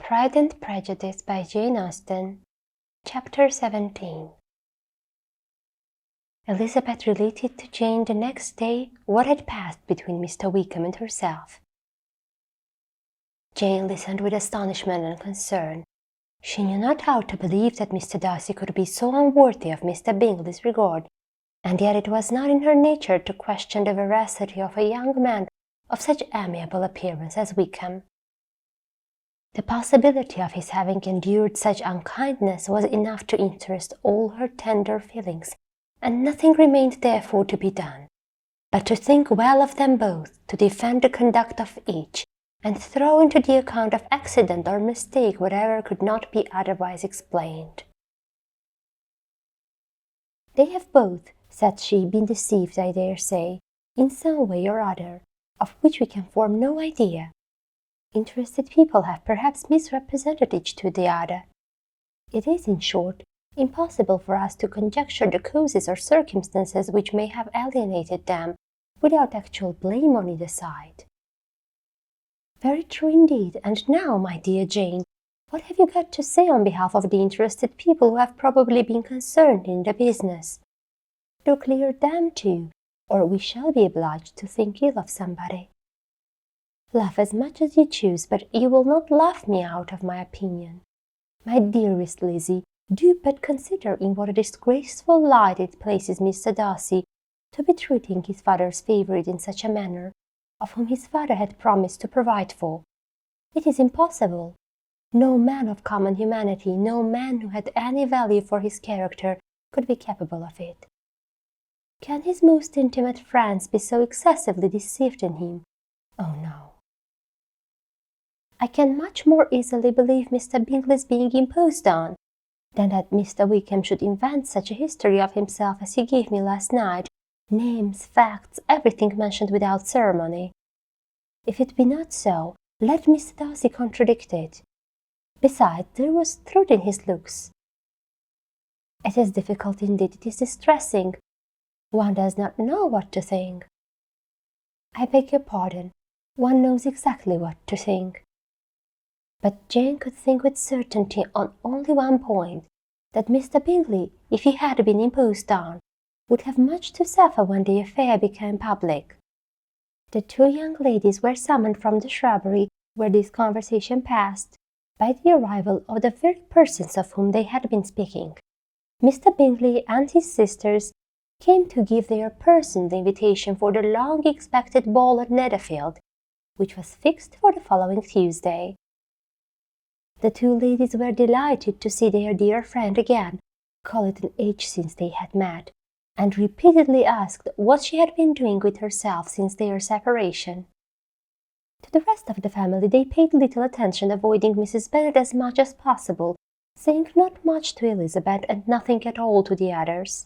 Pride and Prejudice by Jane Austen, Chapter 17. Elizabeth related to Jane the next day what had passed between Mr. Wickham and herself. Jane listened with astonishment and concern. She knew not how to believe that Mr. Darcy could be so unworthy of Mr. Bingley's regard, and yet it was not in her nature to question the veracity of a young man of such amiable appearance as Wickham. The possibility of his having endured such unkindness was enough to interest all her tender feelings, and nothing remained therefore to be done, but to think well of them both, to defend the conduct of each, and throw into the account of accident or mistake whatever could not be otherwise explained. "They have both," said she, "been deceived, I dare say, in some way or other, of which we can form no idea. Interested people have perhaps misrepresented each to the other. It is, in short, impossible for us to conjecture the causes or circumstances which may have alienated them, without actual blame on either side." "Very true indeed. And now, my dear Jane, what have you got to say on behalf of the interested people who have probably been concerned in the business? Do clear them too, or we shall be obliged to think ill of somebody. Laugh as much as you choose, but you will not laugh me out of my opinion. My dearest Lizzie, do but consider in what a disgraceful light it places Mr. Darcy to be treating his father's favourite in such a manner, of whom his father had promised to provide for. It is impossible. No man of common humanity, no man who had any value for his character, could be capable of it. Can his most intimate friends be so excessively deceived in him? Oh no. I can much more easily believe Mr. Bingley's being imposed on, than that Mr. Wickham should invent such a history of himself as he gave me last night, names, facts, everything mentioned without ceremony. If it be not so, let Mr. Darcy contradict it. Besides, there was truth in his looks. It is difficult indeed, it is distressing. One does not know what to think. I beg your pardon, one knows exactly what to think. But Jane could think with certainty on only one point, that Mr. Bingley, if he had been imposed on, would have much to suffer when the affair became public. The two young ladies were summoned from the shrubbery where this conversation passed, by the arrival of the very persons of whom they had been speaking. Mr. Bingley and his sisters came to give their personal invitation for the long-expected ball at Netherfield, which was fixed for the following Tuesday. The two ladies were delighted to see their dear friend again, call it an age since they had met, and repeatedly asked what she had been doing with herself since their separation. To the rest of the family they paid little attention, avoiding Mrs. Bennet as much as possible, saying not much to Elizabeth and nothing at all to the others.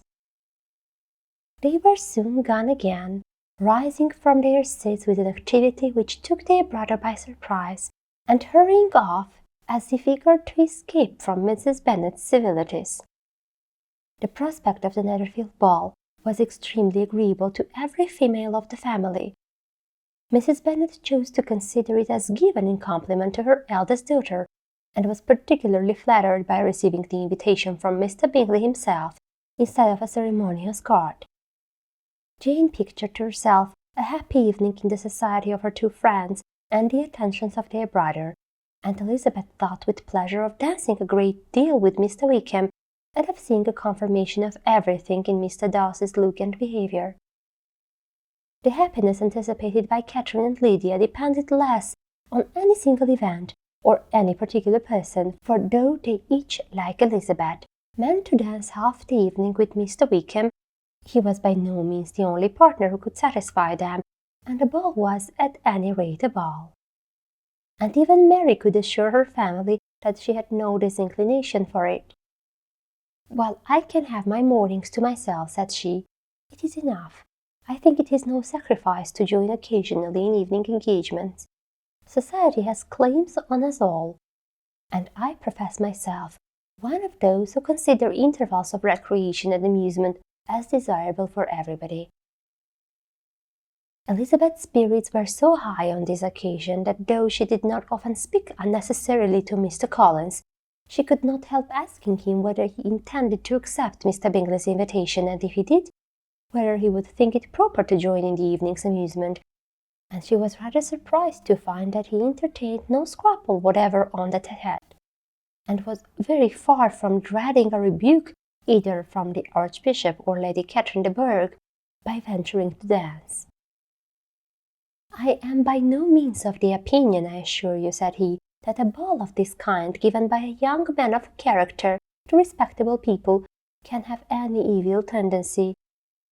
They were soon gone again, rising from their seats with an activity which took their brother by surprise, and hurrying off as if eager to escape from Mrs. Bennet's civilities. The prospect of the Netherfield ball was extremely agreeable to every female of the family. Mrs. Bennet chose to consider it as given in compliment to her eldest daughter, and was particularly flattered by receiving the invitation from Mr. Bingley himself instead of a ceremonious card. Jane pictured to herself a happy evening in the society of her two friends and the attentions of their brother, and Elizabeth thought with pleasure of dancing a great deal with Mr. Wickham, and of seeing a confirmation of everything in Mr. Darcy's look and behaviour. The happiness anticipated by Catherine and Lydia depended less on any single event or any particular person, for though they each, like Elizabeth, meant to dance half the evening with Mr. Wickham, he was by no means the only partner who could satisfy them, and the ball was at any rate a ball. And even Mary could assure her family that she had no disinclination for it. "Well, I can have my mornings to myself," said she. "It is enough. I think it is no sacrifice to join occasionally in evening engagements. Society has claims on us all, and I profess myself one of those who consider intervals of recreation and amusement as desirable for everybody." Elizabeth's spirits were so high on this occasion that though she did not often speak unnecessarily to Mr. Collins, she could not help asking him whether he intended to accept Mr. Bingley's invitation, and if he did, whether he would think it proper to join in the evening's amusement, and she was rather surprised to find that he entertained no scruple whatever on that head, and was very far from dreading a rebuke either from the Archbishop or Lady Catherine de Bourgh by venturing to dance. "I am by no means of the opinion, I assure you," said he, "that a ball of this kind, given by a young man of character to respectable people, can have any evil tendency,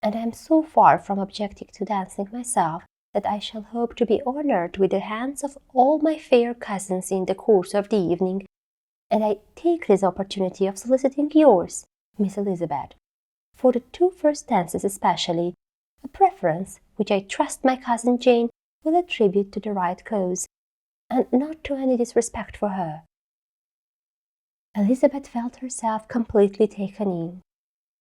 and I am so far from objecting to dancing myself, that I shall hope to be honoured with the hands of all my fair cousins in the course of the evening, and I take this opportunity of soliciting yours, Miss Elizabeth, for the 2 first dances especially, a preference which I trust my cousin Jane will attribute to the right cause, and not to any disrespect for her." Elizabeth felt herself completely taken in.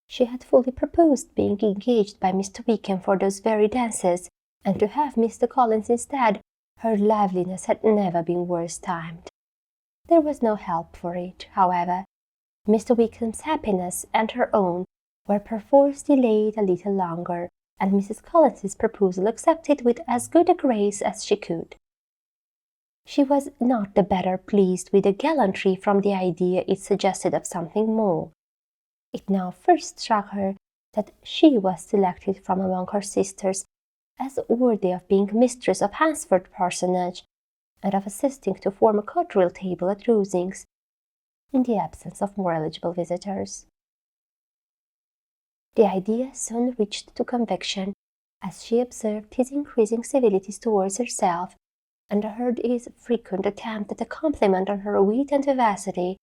She had fully proposed being engaged by Mr. Wickham for those very dances, and to have Mr. Collins instead, her liveliness had never been worse timed. There was no help for it, however. Mr. Wickham's happiness and her own were perforce delayed a little longer, and Mrs. Collins's proposal accepted with as good a grace as she could. She was not the better pleased with the gallantry from the idea it suggested of something more. It now first struck her that she was selected from among her sisters as worthy of being mistress of Hansford Parsonage, and of assisting to form a quadrille table at Rosings, in the absence of more eligible visitors. The idea soon reached to conviction, as she observed his increasing civilities towards herself, and heard his frequent attempt at a compliment on her wit and vivacity,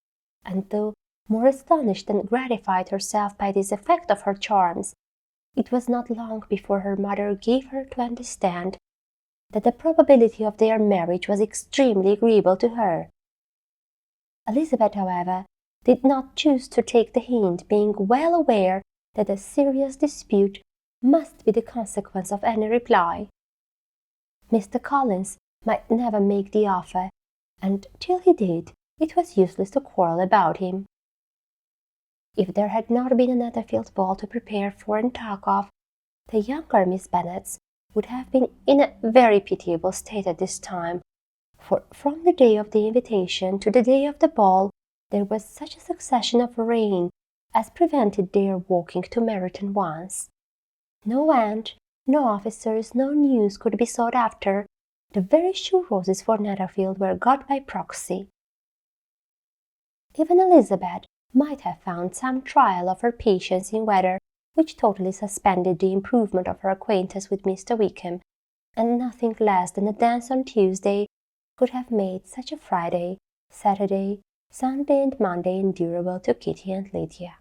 and though more astonished than gratified herself by this effect of her charms, it was not long before her mother gave her to understand that the probability of their marriage was extremely agreeable to her. Elizabeth, however, did not choose to take the hint, being well aware that a serious dispute must be the consequence of any reply. Mr. Collins might never make the offer, and till he did, it was useless to quarrel about him. If there had not been a Netherfield ball to prepare for and talk of, the younger Miss Bennets would have been in a very pitiable state at this time, for from the day of the invitation to the day of the ball there was such a succession of rain as prevented their walking to Meryton once. No aunt, no officers, no news could be sought after. The very shoe roses for Netherfield were got by proxy. Even Elizabeth might have found some trial of her patience in weather which totally suspended the improvement of her acquaintance with Mr. Wickham, and nothing less than a dance on Tuesday could have made such a Friday, Saturday, Sunday, and Monday endurable to Kitty and Lydia.